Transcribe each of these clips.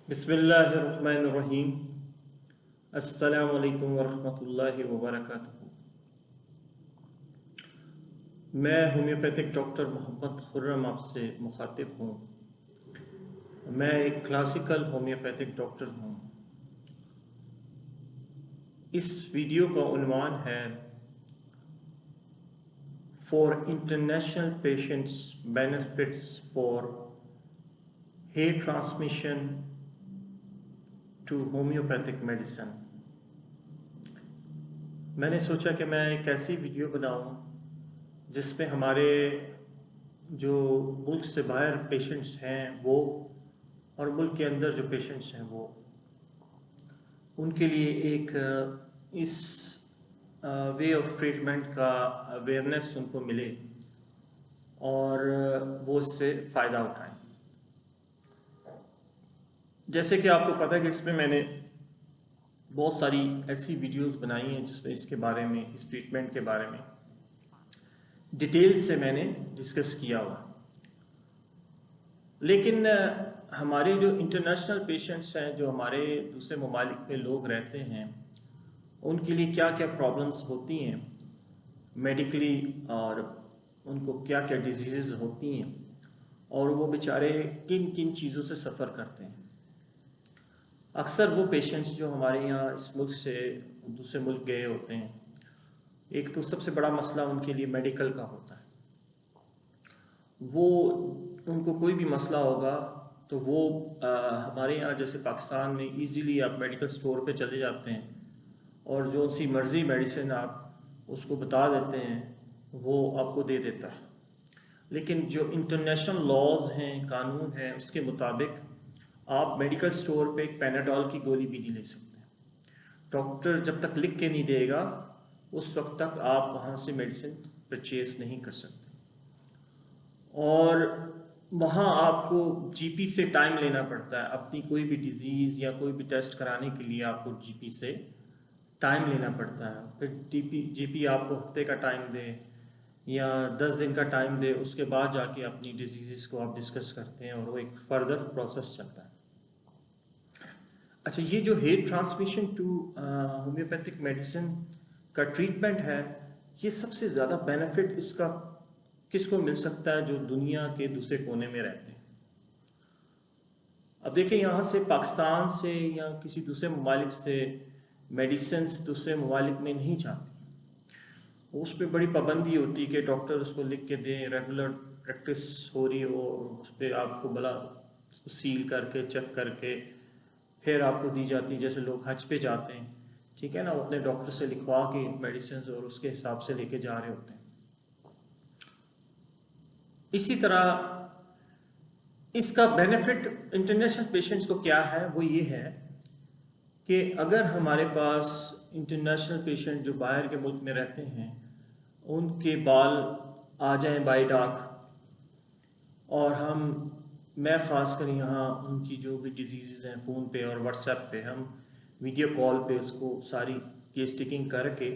बिस्मिल्लाहिर्रहमानिर्रहीम। अस्सलामु अलैकुम वरहमतुल्लाहि वबरकातुहू। मैं होम्योपैथिक डॉक्टर मोहम्मद खुर्रम आपसे मुखातिब हूँ। मैं एक क्लासिकल होम्योपैथिक डॉक्टर हूँ। इस वीडियो का उन्वान है for international patients benefits for hair transmission to homeopathic medicine. मैंने सोचा कि मैं एक ऐसी वीडियो बनाऊँ जिसमें हमारे जो मुल्क से बाहर पेशेंट्स हैं वो और मुल्क के अंदर जो पेशेंट्स हैं वो उनके लिए एक इस वे ऑफ ट्रीटमेंट का अवेयरनेस उनको मिले और वो इससे फ़ायदा उठाएं। जैसे कि आपको पता है कि इसमें मैंने बहुत सारी ऐसी वीडियोस बनाई हैं जिसमें इसके बारे में, इस ट्रीटमेंट के बारे में डिटेल से मैंने डिस्कस किया हुआ। लेकिन हमारे जो इंटरनेशनल पेशेंट्स हैं, जो हमारे दूसरे ममालिक में लोग रहते हैं, उनके लिए क्या क्या प्रॉब्लम्स होती हैं मेडिकली और उनको क्या क्या डिजीज़ होती हैं और वो बेचारे किन किन चीज़ों से सफ़र करते हैं। अक्सर वो पेशेंट्स जो हमारे यहाँ इस मुल्क से दूसरे मुल्क गए होते हैं, एक तो सबसे बड़ा मसला उनके लिए मेडिकल का होता है। वो उनको कोई भी मसला होगा तो वो हमारे यहाँ जैसे पाकिस्तान में इजीली आप मेडिकल स्टोर पे चले जाते हैं और जो सी मर्ज़ी मेडिसिन आप उसको बता देते हैं वो आपको दे देता है। लेकिन जो इंटरनेशनल लॉज हैं, कानून हैं, उसके मुताबिक आप मेडिकल स्टोर पे एक पैनाडोल की गोली भी नहीं ले सकते। डॉक्टर जब तक लिख के नहीं देगा उस वक्त तक आप वहाँ से मेडिसिन परचेज नहीं कर सकते। और वहाँ आपको जीपी से टाइम लेना पड़ता है। अपनी कोई भी डिज़ीज़ या कोई भी टेस्ट कराने के लिए आपको जीपी से टाइम लेना पड़ता है। फिर जीपी आपको हफ्ते का टाइम दे या 10 दिन का टाइम दे, उसके बाद जाके अपनी डिजीज़ को आप डिस्कस करते हैं और वो एक फर्दर प्रोसेस चलता है। अच्छा, ये जो hair transmission to homeopathic medicine का ट्रीटमेंट है, ये सबसे ज़्यादा बेनिफिट इसका किसको मिल सकता है जो दुनिया के दूसरे कोने में रहते हैं। अब देखिए, यहाँ से पाकिस्तान से या किसी दूसरे ममालिक से मेडिसिन दूसरे ममालिक में नहीं जाती। उस पर बड़ी पाबंदी होती है कि डॉक्टर उसको लिख के दें, रेगुलर प्रैक्टिस हो रही हो, उस पर आपको भला सील करके चेक करके फिर आपको दी जाती है। जैसे लोग हज पे जाते हैं, ठीक है ना, वो अपने डॉक्टर से लिखवा के मेडिसिन और उसके हिसाब से लेके जा रहे होते हैं। इसी तरह इसका बेनिफिट इंटरनेशनल पेशेंट्स को क्या है, वो ये है कि अगर हमारे पास इंटरनेशनल पेशेंट जो बाहर के मुल्क में रहते हैं उनके बाल आ जाएं बाय डाक और मैं ख़ास कर यहाँ उनकी जो भी डिजीज़ हैं फ़ोन पे और व्हाट्सएप पे हम वीडियो कॉल पे उसको सारी केस टेकिंग करके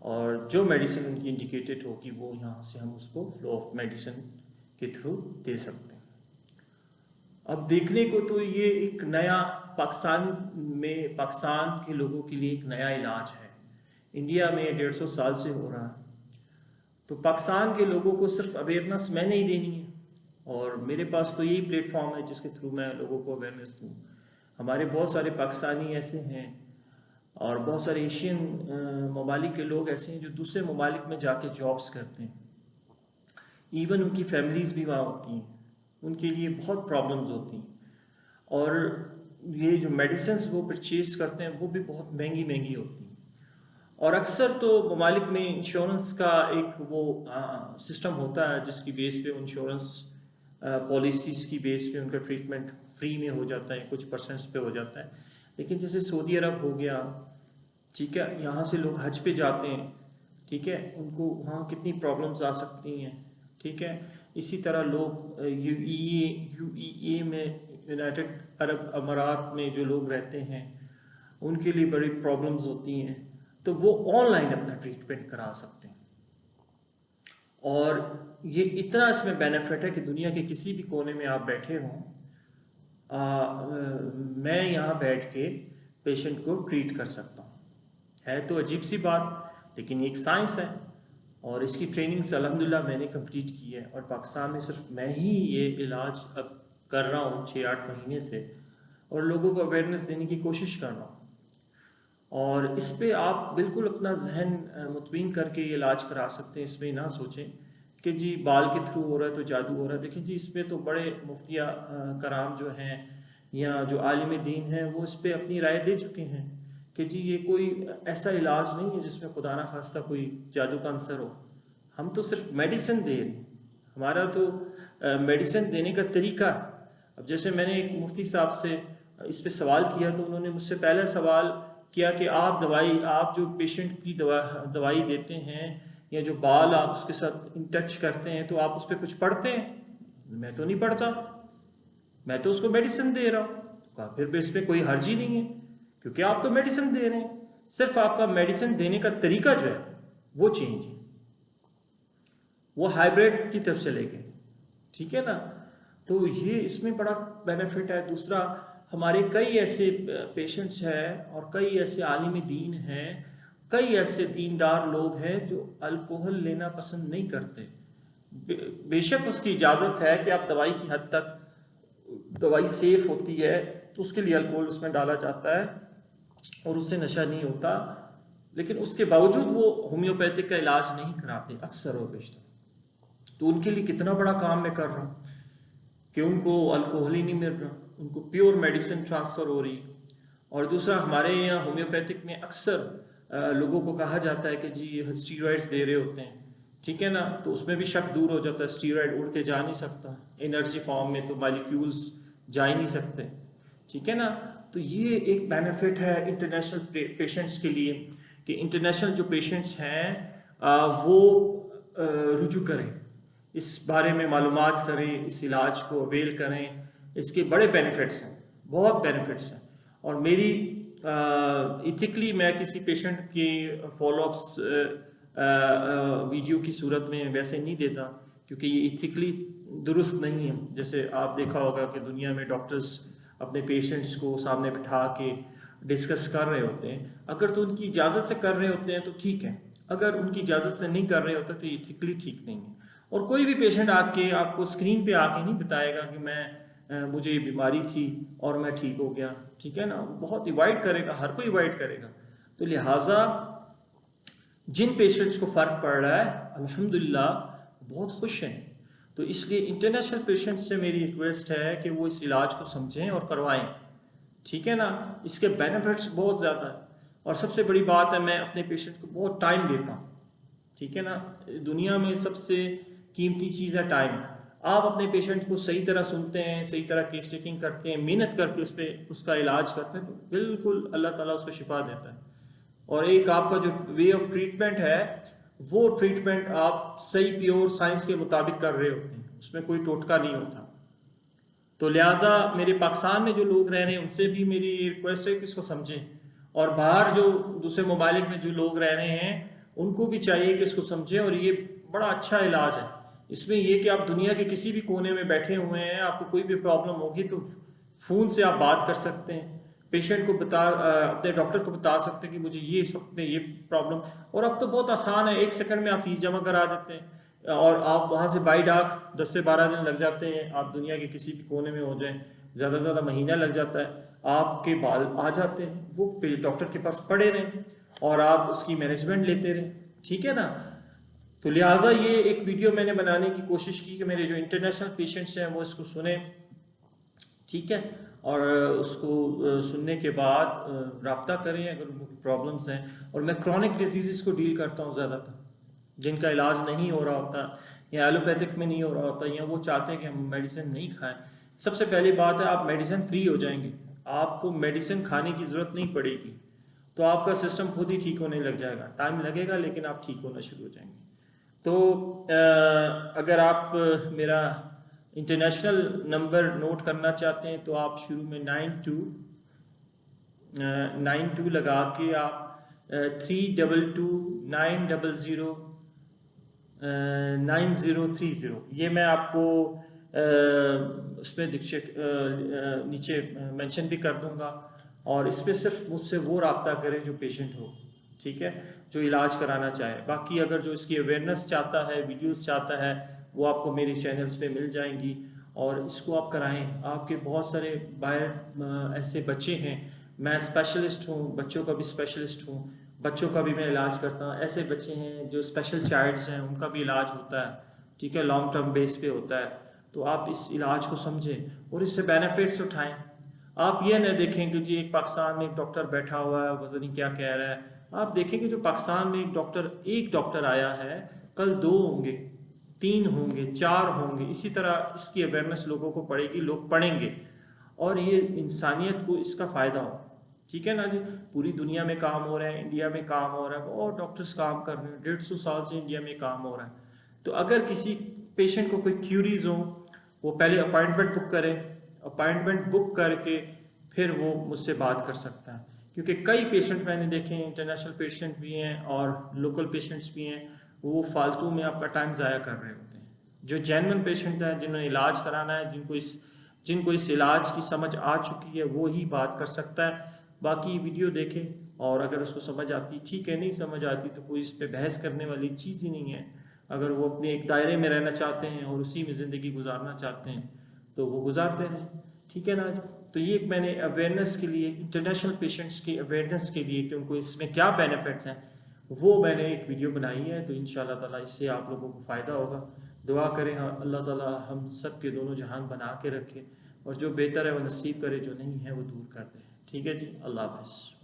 और जो मेडिसिन उनकी इंडिकेटेड होगी वो यहाँ से हम उसको फ्लो ऑफ मेडिसिन के थ्रू दे सकते हैं। अब देखने को तो ये एक नया पाकिस्तान के लोगों के लिए एक नया इलाज है। इंडिया में 150 साल से हो रहा है। तो पाकिस्तान के लोगों को सिर्फ अवेयरनेस मैंने ही देनी है और मेरे पास तो यही प्लेटफॉर्म है जिसके थ्रू मैं लोगों को अवेयरनेस दूँ। हमारे बहुत सारे पाकिस्तानी ऐसे हैं और बहुत सारे एशियन ममालिक के लोग ऐसे हैं जो दूसरे ममालिक में जाके जॉब्स करते हैं। इवन उनकी फैमिलीज़ भी वहाँ होती हैं, उनके लिए बहुत प्रॉब्लम्स होती हैं और ये जो मेडिसिन वो परचेज करते हैं वो भी बहुत महंगी महंगी होती हैं। और अक्सर तो ममालिक में इंश्योरेंस का एक वो सिस्टम होता है जिसकी बेस पे इंश्योरेंस पॉलिसीज़ की बेस पे उनका ट्रीटमेंट फ्री में हो जाता है, कुछ परसेंट्स पे हो जाता है। लेकिन जैसे सऊदी अरब हो गया, ठीक है, यहाँ से लोग हज पे जाते हैं, ठीक है, उनको वहाँ कितनी प्रॉब्लम्स आ सकती हैं, ठीक है। इसी तरह लोग यूएई में, यूनाइटेड अरब अमारात में जो लोग रहते हैं उनके लिए बड़ी प्रॉब्लम्स होती हैं, तो वो ऑनलाइन अपना ट्रीटमेंट करा सकते हैं। और ये इतना इसमें बेनिफिट है कि दुनिया के किसी भी कोने में आप बैठे हों मैं यहाँ बैठ के पेशेंट को ट्रीट कर सकता हूँ। है तो अजीब सी बात, लेकिन ये एक साइंस है और इसकी ट्रेनिंग्स अल्हम्दुलिल्लाह मैंने कंप्लीट की है और पाकिस्तान में सिर्फ मैं ही ये इलाज अब कर रहा हूँ 6-8 महीने से और लोगों को अवेयरनेस देने की कोशिश कर रहा हूँ। और इस पे आप बिल्कुल अपना जहन मुतमईन करके ये इलाज करा सकते हैं। इसमें ना सोचें कि जी बाल के थ्रू हो रहा है तो जादू हो रहा है। देखिए जी, इस पे तो बड़े मुफ्तिया कराम जो हैं या जो आलिम दीन हैं वो इस पे अपनी राय दे चुके हैं कि जी ये कोई ऐसा इलाज नहीं है जिसमें खुदा ना खास्ता कोई जादू का अंसर हो। हम तो सिर्फ मेडिसिन दे रहे हैं, हमारा तो मेडिसिन देने का तरीका है। अब जैसे मैंने एक मुफ्ती साहब से इस पे सवाल किया तो उन्होंने मुझसे पहला सवाल किया कि आप जो पेशेंट की दवाई देते हैं या जो बाल आप उसके साथ इन टच करते हैं तो आप उस पर कुछ पढ़ते हैं? मैं तो नहीं पढ़ता, मैं तो उसको मेडिसिन दे रहा हूँ। कहा फिर इस पर कोई हर्ज ही नहीं है क्योंकि आप तो मेडिसिन दे रहे हैं, सिर्फ आपका मेडिसिन देने का तरीका जो है वो चेंज है, वो हाइब्रिड की तरफ चले गए। ठीक है ना, तो ये इसमें बड़ा बेनिफिट है। दूसरा, हमारे कई ऐसे पेशेंट्स हैं और कई ऐसे आलिम दीन हैं, कई ऐसे दीनदार लोग हैं जो अल्कोहल लेना पसंद नहीं करते। बेशक उसकी इजाज़त है कि आप दवाई की हद तक, दवाई सेफ होती है तो उसके लिए अल्कोहल उसमें डाला जाता है और उससे नशा नहीं होता, लेकिन उसके बावजूद वो होम्योपैथिक का इलाज नहीं कराते अक्सर और बेशतर। तो उनके लिए कितना बड़ा काम मैं कर रहा हूँ कि उनको अल्कोहल ही नहीं मिल रहा, उनको प्योर मेडिसिन ट्रांसफ़र हो रही है। और दूसरा, हमारे यहाँ होम्योपैथिक में अक्सर लोगों को कहा जाता है कि जी ये स्टीरॉइड्स दे रहे होते हैं, ठीक है ना, तो उसमें भी शक दूर हो जाता है। स्टीरॉइड उड़ के जा नहीं सकता, एनर्जी फॉर्म में तो मॉलिक्यूल्स जा ही नहीं सकते, ठीक है ना। तो ये एक बेनिफिट है इंटरनेशनल पेशेंट्स के लिए कि इंटरनेशनल जो पेशेंट्स हैं वो रुजू करें, इस बारे में मालूमात करें, इस इलाज को अवेल करें। इसके बड़े बेनिफिट्स हैं, बहुत बेनिफिट्स हैं। और मेरी इथिकली मैं किसी पेशेंट की फॉलोअप्स वीडियो की सूरत में वैसे नहीं देता क्योंकि ये इथिकली दुरुस्त नहीं है। जैसे आप देखा होगा कि दुनिया में डॉक्टर्स अपने पेशेंट्स को सामने बिठा के डिस्कस कर रहे होते हैं। अगर तो उनकी इजाज़त से कर रहे होते हैं तो ठीक है, अगर उनकी इजाज़त से नहीं कर रहे होते तो इथिकली ठीक नहीं है। और कोई भी पेशेंट आके आपको स्क्रीन पे आके नहीं बताएगा कि मुझे ये बीमारी थी और मैं ठीक हो गया, ठीक है ना, बहुत अवॉइड करेगा, हर कोई अवॉइड करेगा। तो लिहाजा जिन पेशेंट्स को फ़र्क पड़ रहा है अल्हम्दुलिल्लाह बहुत खुश हैं। तो इसलिए इंटरनेशनल पेशेंट्स से मेरी रिक्वेस्ट है कि वो इस इलाज को समझें और करवाएं, ठीक है ना। इसके बेनिफिट्स बहुत ज़्यादा है और सबसे बड़ी बात है मैं अपने पेशेंट को बहुत टाइम देता हूँ, ठीक है ना। दुनिया में सबसे कीमती चीज़ है टाइम। आप अपने पेशेंट को सही तरह सुनते हैं, सही तरह केस चेकिंग करते हैं, मेहनत करके उस पर उसका इलाज करते हैं तो बिल्कुल अल्लाह ताला उसको शिफा देता है। और एक आपका जो वे ऑफ ट्रीटमेंट है वो ट्रीटमेंट आप सही प्योर साइंस के मुताबिक कर रहे होते हैं, उसमें कोई टोटका नहीं होता। तो लिहाजा मेरे पाकिस्तान में जो लोग रह रहे हैं उनसे भी मेरी रिक्वेस्ट है कि इसको समझें, और बाहर जो दूसरे ममालिक में जो लोग रह रहे हैं उनको भी चाहिए कि इसको समझें। और ये बड़ा अच्छा इलाज है। इसमें ये कि आप दुनिया के किसी भी कोने में बैठे हुए हैं, आपको कोई भी प्रॉब्लम होगी तो फ़ोन से आप बात कर सकते हैं, पेशेंट को अपने डॉक्टर को बता सकते हैं कि मुझे ये इस वक्त में ये प्रॉब्लम। और अब तो बहुत आसान है, 1 सेकंड में आप फीस जमा करा देते हैं और आप वहाँ से बाई डाक 10 से 12 दिन लग जाते हैं, आप दुनिया के किसी भी कोने में हो जाएं, ज़्यादा से ज़्यादा महीना लग जाता है, आपके बाल आ जाते हैं। वो डॉक्टर के पास पड़े रहें और आप उसकी मैनेजमेंट लेते रहें, ठीक है ना। तो लिहाजा ये एक वीडियो मैंने बनाने की कोशिश की कि मेरे जो इंटरनेशनल पेशेंट्स हैं वो इसको सुने, ठीक है, और उसको सुनने के बाद रब्ता करें अगर उनको प्रॉब्लम्स हैं। और मैं क्रॉनिक डिजीज़ को डील करता हूँ ज़्यादातर, जिनका इलाज नहीं हो रहा होता या एलोपैथिक में नहीं हो रहा होता या वो चाहते हैं कि हम मेडिसिन नहीं खाएं। सबसे पहली बात है आप मेडिसिन फ्री हो जाएंगे, आपको मेडिसिन खाने की ज़रूरत नहीं पड़ेगी, तो आपका सिस्टम खुद ही ठीक होने लग जाएगा। टाइम लगेगा लेकिन आप ठीक होना शुरू हो जाएंगे। तो अगर आप मेरा इंटरनेशनल नंबर नोट करना चाहते हैं तो आप शुरू में 9292 लगा के आप 322 900 9030, ये मैं आपको उसमें नीचे मेंशन भी कर दूंगा। और इस पे सिर्फ मुझसे वो रब्ता करें जो पेशेंट हो, ठीक है, जो इलाज कराना चाहे। बाकी अगर जो इसकी अवेयरनेस चाहता है, वीडियोस चाहता है, वो आपको मेरे चैनल्स पे मिल जाएंगी और इसको आप कराएं। आपके बहुत सारे बाहर ऐसे बच्चे हैं, मैं स्पेशलिस्ट हूँ, बच्चों का भी स्पेशलिस्ट हूँ, बच्चों का भी मैं इलाज करता हूँ। ऐसे बच्चे हैं जो स्पेशल चाइल्ड्स हैं, उनका भी इलाज होता है, ठीक है, लॉन्ग टर्म बेस पे होता है। तो आप इस इलाज को समझें और इससे बेनिफिट्स उठाएं। आप ये न देखें कि जी एक पाकिस्तान में एक डॉक्टर बैठा हुआ है, पता नहीं क्या कह रहा है। आप देखें कि जो पाकिस्तान में एक डॉक्टर आया है, कल 2 होंगे, 3 होंगे, 4 होंगे। इसी तरह इसकी अवेयरनेस लोगों को पड़ेगी, लोग पढ़ेंगे और ये इंसानियत को इसका फ़ायदा हो, ठीक है ना जी। पूरी दुनिया में काम हो रहा है, इंडिया में काम हो रहा है, और डॉक्टर्स काम कर रहे हैं, 150 साल से इंडिया में काम हो रहा है। तो अगर किसी पेशेंट को कोई क्यूरीज हो, वो पहले अपॉइंटमेंट बुक करे, अपॉइंटमेंट बुक करके फिर वो मुझसे बात कर सकता है। क्योंकि कई पेशेंट मैंने देखे हैं, इंटरनेशनल पेशेंट भी हैं और लोकल पेशेंट्स भी हैं, वो फालतू में आपका टाइम ज़ाया कर रहे होते हैं। जो जेन्युइन पेशेंट हैं, जिन्होंने इलाज कराना है, जिनको इस इलाज की समझ आ चुकी है, वो ही बात कर सकता है। बाकी वीडियो देखें और अगर उसको समझ आती ठीक है, नहीं समझ आती तो कोई इस पर बहस करने वाली चीज़ ही नहीं है। अगर वो अपने एक दायरे में रहना चाहते हैं और उसी में ज़िंदगी गुजारना चाहते हैं तो वो गुजारते रहें, ठीक है ना। तो ये एक मैंने अवेयरनेस के लिए, इंटरनेशनल पेशेंट्स की अवेयरनेस के लिए कि उनको इसमें क्या बेनिफिट्स हैं, वो मैंने एक वीडियो बनाई है। तो इंशाल्लाह ताला इससे आप लोगों को फ़ायदा होगा। दुआ करें हाँ अल्लाह ताला हम सब के दोनों जहान बना के रखे और जो बेहतर है वो नसीब करे, जो नहीं है वो दूर कर दे। ठीक है जी, अल्लाह हाफ़िज़।